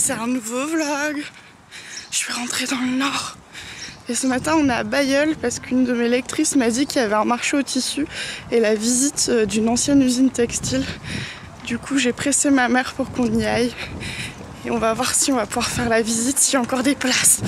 c'est un nouveau vlog. Je suis rentrée dans le Nord. Et ce matin on est à Bailleul parce qu'une de mes lectrices m'a dit qu'il y avait un marché au tissu et la visite d'une ancienne usine textile. Du coup j'ai pressé ma mère pour qu'on y aille. Et on va voir si on va pouvoir faire la visite, s'il y a encore des places.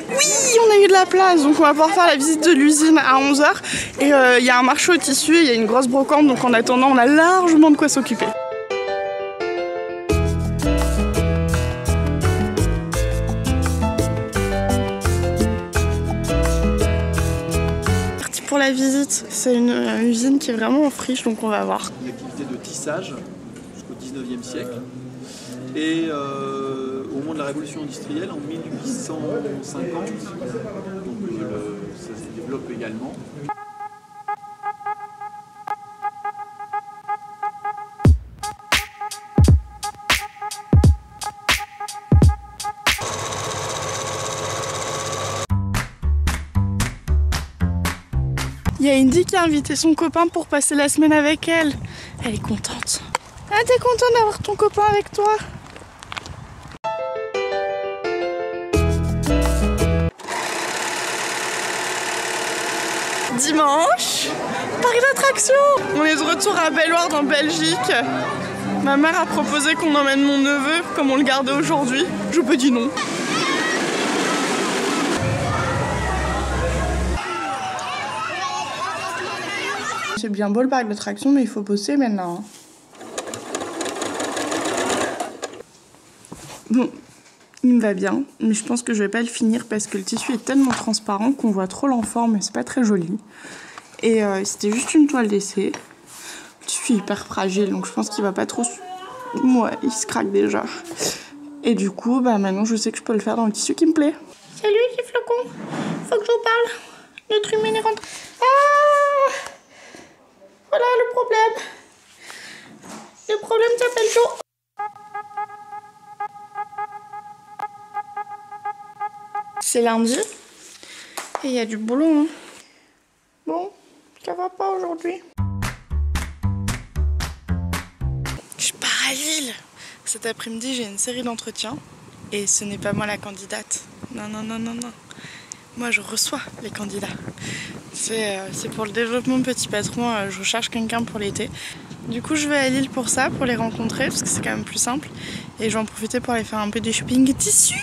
Oui, on a eu de la place, donc on va pouvoir faire la visite de l'usine à 11 h. Et il y a un marché au tissu, il y a une grosse brocante, donc en attendant on a largement de quoi s'occuper. Parti pour la visite, c'est une usine qui est vraiment en friche, donc on va voir. Une activité de tissage jusqu'au 19e siècle. Et au moment de la révolution industrielle, en 1850, donc ça se développe également. Il y a Indy qui a invité son copain pour passer la semaine avec elle. Elle est contente. Ah, t'es contente d'avoir ton copain avec toi? Dimanche, parc d'attractions. On est de retour à Bellewaerde en Belgique. Ma mère a proposé qu'on emmène mon neveu, comme on le gardait aujourd'hui. Je peux dire non. C'est bien beau le parc d'attractions, mais il faut bosser maintenant. Bon, il me va bien, mais je pense que je vais pas le finir parce que le tissu est tellement transparent qu'on voit trop l'enfant, mais c'est pas très joli. Et c'était juste une toile d'essai. Le tissu est hyper fragile, donc je pense qu'il va pas trop... Ouais, il se craque déjà. Et du coup, bah maintenant je sais que je peux le faire dans le tissu qui me plaît. Salut les flocons, faut que je vous parle. Notre humaine est rentrée. Ah, voilà le problème. Le problème s'appelle Joe. C'est lundi et il y a du boulot. Hein. Bon, ça va pas aujourd'hui. Je pars à Lille. Cet après-midi, j'ai une série d'entretiens et ce n'est pas moi la candidate. Non, non, non, non, non. Moi, je reçois les candidats. C'est pour le développement Petit Patron. Je recherche quelqu'un pour l'été. Du coup, je vais à Lille pour ça, pour les rencontrer, parce que c'est quand même plus simple. Et je vais en profiter pour aller faire un peu de shopping tissu.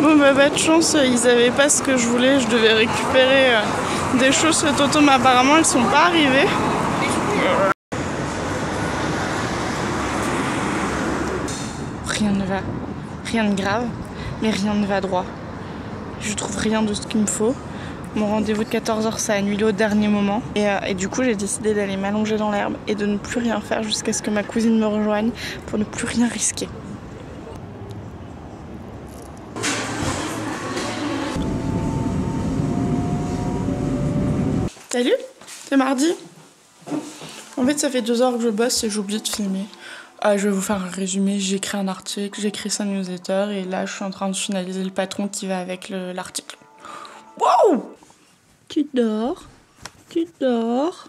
Bon bah pas de chance, ils avaient pas ce que je voulais, je devais récupérer des choses chez Toto, mais apparemment elles sont pas arrivées. Rien ne va, rien de grave, mais rien ne va droit. Je trouve rien de ce qu'il me faut. Mon rendez-vous de 14 h s'est annulé au dernier moment et du coup j'ai décidé d'aller m'allonger dans l'herbe et de ne plus rien faire jusqu'à ce que ma cousine me rejoigne pour ne plus rien risquer. Salut, c'est mardi. En fait ça fait 2 heures que je bosse et j'oublie de filmer. Je vais vous faire un résumé, j'ai écrit un article, j'ai écrit 5 newsletters et là je suis en train de finaliser le patron qui va avec l'article. Wow! Tu dors? Tu dors?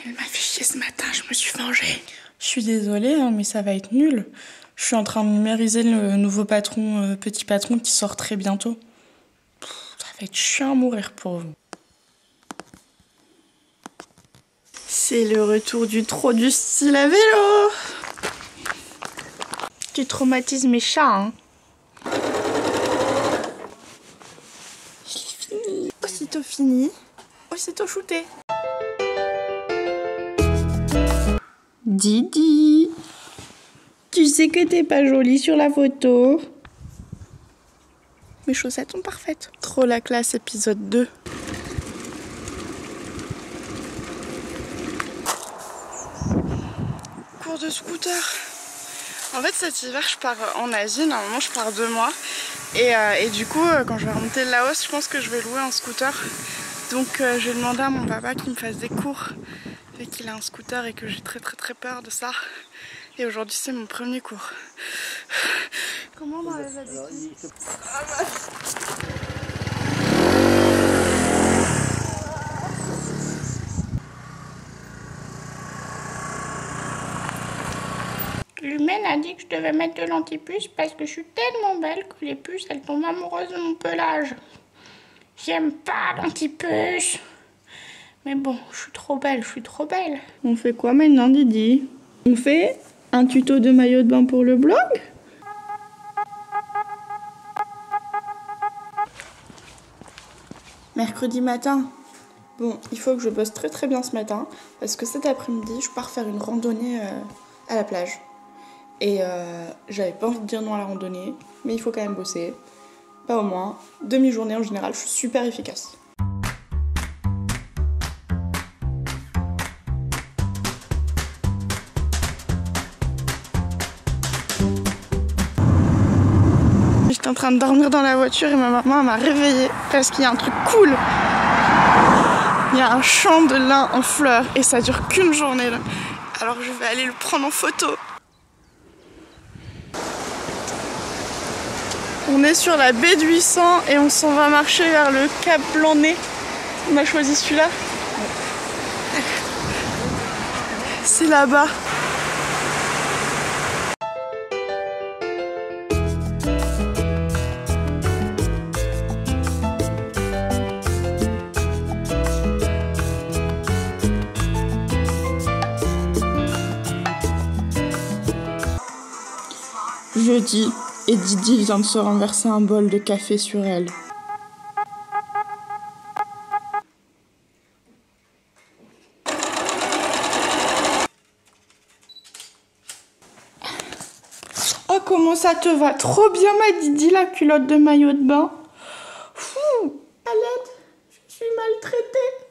Elle m'a fait chier ce matin, je me suis vengée. Je suis désolée, hein, mais ça va être nul. Je suis en train de numériser le nouveau patron, Petit Patron, qui sort très bientôt. Ça va être chiant à mourir pour vous. C'est le retour du trot du style à vélo. Tu traumatises mes chats, hein. Fini. Aussitôt fini, aussitôt shooté. Didi, tu sais que t'es pas jolie sur la photo. Mes chaussettes sont parfaites. Trop la classe, épisode 2. Cours de scooter. En fait cet hiver je pars en Asie, normalement je pars 2 mois. Et du coup quand je vais remonter le Laos, je pense que je vais louer un scooter. Donc je vais demander à mon papa qu'il me fasse des cours. Vu qu'il a un scooter et que j'ai très peur de ça. Et aujourd'hui c'est mon premier cours. Comment on enlève la béquille? L'humaine a dit que je devais mettre de l'antipuce parce que je suis tellement belle que les puces elles tombent amoureuses de mon pelage. J'aime pas l'antipuce. Mais bon, je suis trop belle, je suis trop belle. On fait quoi maintenant, Didi? On fait un tuto de maillot de bain pour le blog? Mercredi matin. Bon, il faut que je bosse très bien ce matin parce que cet après-midi, je pars faire une randonnée à la plage. Et j'avais pas envie de dire non à la randonnée, mais il faut quand même bosser. Pas au moins. Demi-journée en général, je suis super efficace. J'étais en train de dormir dans la voiture et ma maman m'a réveillée parce qu'il y a un truc cool. Il y a un champ de lin en fleurs et ça dure qu'une journée là. Alors je vais aller le prendre en photo. On est sur la baie de 800 et on s'en va marcher vers le Cap Blanc-Nez. On a choisi celui-là. C'est là-bas. Jeudi, et Didi vient de se renverser un bol de café sur elle. Oh, comment ça te va? Trop bien, ma Didi, la culotte de maillot de bain. Fou, à l'aide, je suis maltraitée.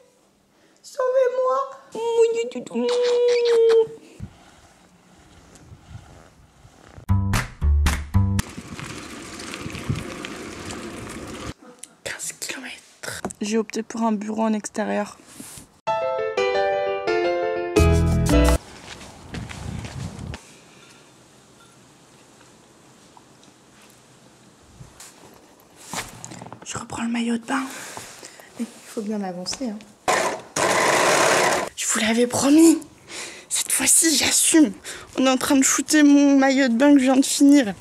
Sauvez-moi. J'ai opté pour un bureau en extérieur. Je reprends le maillot de bain. Il faut bien avancer. Hein. Je vous l'avais promis. Cette fois-ci, j'assume. On est en train de shooter mon maillot de bain que je viens de finir.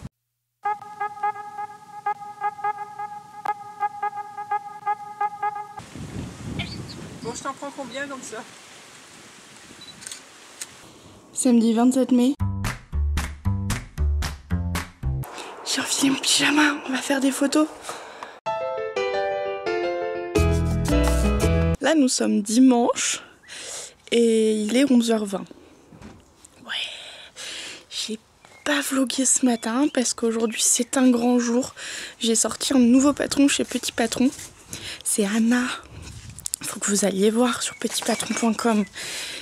Bon, je t'en prends combien comme ça? Samedi 27 mai. J'ai enfilé mon pyjama, on va faire des photos. Là, nous sommes dimanche et il est 11h20. Ouais, j'ai pas vlogué ce matin parce qu'aujourd'hui c'est un grand jour. J'ai sorti un nouveau patron chez Petit Patron. C'est Anna. Il faut que vous alliez voir sur petitpatron.com.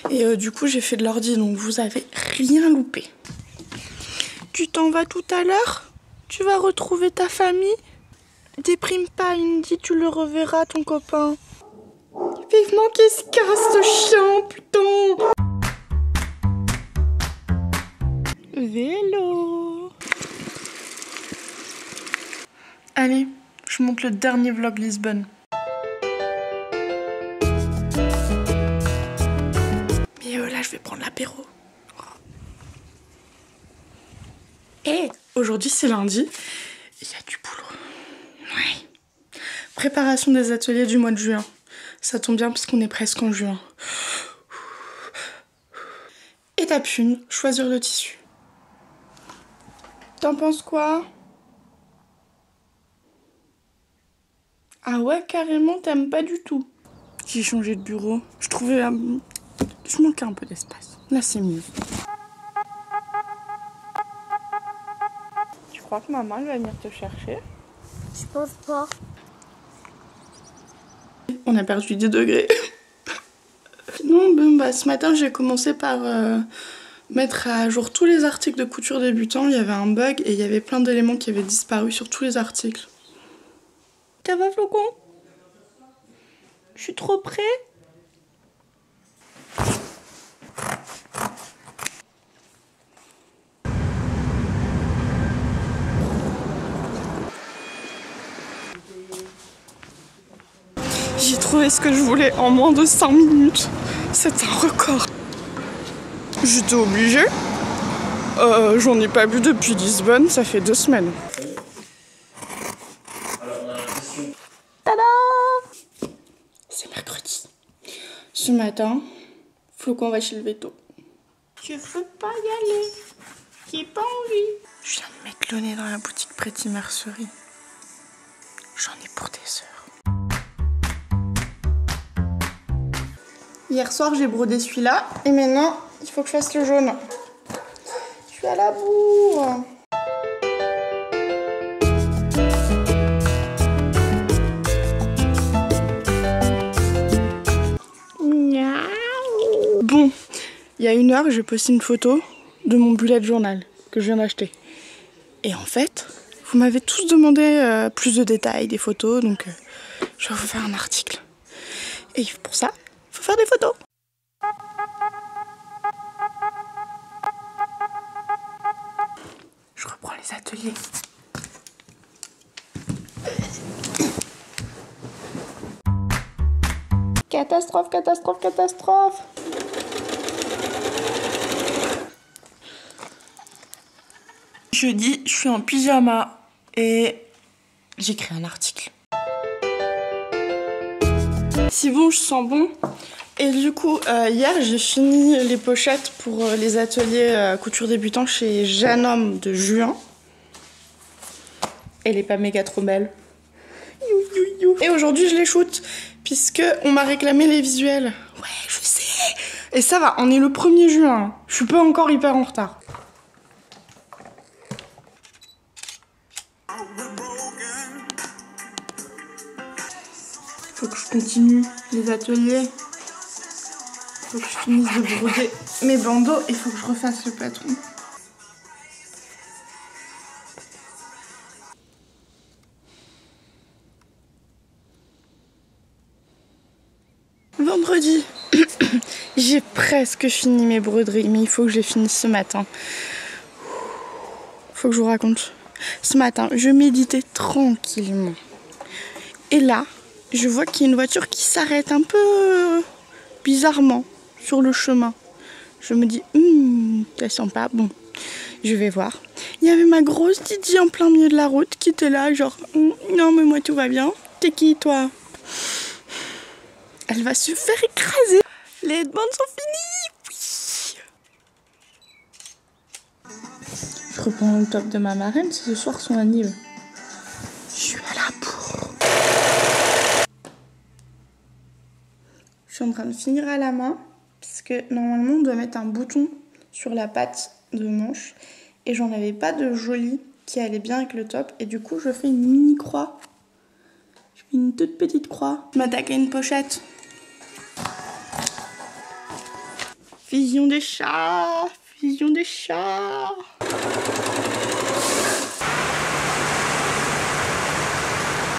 Et du coup, j'ai fait de l'ordi, donc vous avez rien loupé. Tu t'en vas tout à l'heure? Tu vas retrouver ta famille? Déprime pas, Indy, tu le reverras, ton copain. Vivement qu'il se casse, ce chien, putain! Vélo! Allez, je monte le dernier vlog Lisbonne. Là, je vais prendre l'apéro. Et aujourd'hui, c'est lundi. Il y a du boulot. Ouais. Préparation des ateliers du mois de juin. Ça tombe bien parce qu'on est presque en juin. Étape 1, choisir le tissu. T'en penses quoi? Ah ouais, carrément, t'aimes pas du tout. J'ai changé de bureau. Je trouvais... Je manquais un peu d'espace. Là, c'est mieux. Tu crois que maman elle va venir te chercher? Je pense pas. On a perdu des degrés. Non, bon, bah, ce matin, j'ai commencé par mettre à jour tous les articles de couture débutant. Il y avait un bug et il y avait plein d'éléments qui avaient disparu sur tous les articles. Ça va, Flocon? Je suis trop près? trouvé ce que je voulais en moins de 5 minutes. C'est un record. J'étais obligée. J'en ai pas bu depuis Lisbonne, ça fait 2 semaines. Tada! C'est mercredi. Ce matin, Flocon va chez le veto. Je veux pas y aller. J'ai pas envie. Je viens de mettre le nez dans la boutique Pretty Mercerie. J'en ai pour des heures. Hier soir, j'ai brodé celui-là. Et maintenant, il faut que je fasse le jaune. Je suis à la bourre. Bon, il y a 1 heure, j'ai posté une photo de mon bullet journal que je viens d'acheter. Et en fait, vous m'avez tous demandé plus de détails, des photos, donc je vais vous faire un article. Et pour ça, il faut faire des photos. Je reprends les ateliers. Catastrophe, catastrophe, catastrophe. Jeudi, je suis en pyjama et j'écris un article. C'est bon, je sens bon. Et du coup, hier, j'ai fini les pochettes pour les ateliers couture débutant chez Jeanne Homme de Juin. Elle est pas méga trop belle. Et aujourd'hui, je les shoot, puisque on m'a réclamé les visuels. Ouais, je sais. Et ça va, on est le 1er juin. Je suis pas encore hyper en retard. Faut que je continue les ateliers. Faut que je finisse de broder mes bandeaux et faut que je refasse le patron. Vendredi, j'ai presque fini mes broderies, mais il faut que je les finisse ce matin. Faut que je vous raconte. Ce matin, je méditais tranquillement. Et là, je vois qu'il y a une voiture qui s'arrête un peu bizarrement sur le chemin. Je me dis, ça sent pas bon. Je vais voir. Il y avait ma grosse Didi en plein milieu de la route qui était là, genre, non mais moi tout va bien. T'es qui toi? Elle va se faire écraser. Les headbands sont finis. Oui. Je reprends le top de ma marraine, c'est ce soir son anniv. Je suis à la bourre. Je suis en train de finir à la main, parce que normalement on doit mettre un bouton sur la patte de manche. Et j'en avais pas de joli qui allait bien avec le top. Et du coup je fais une mini croix. Je fais une toute petite croix. Je m'attaque à une pochette. Vision des chats, vision des chats.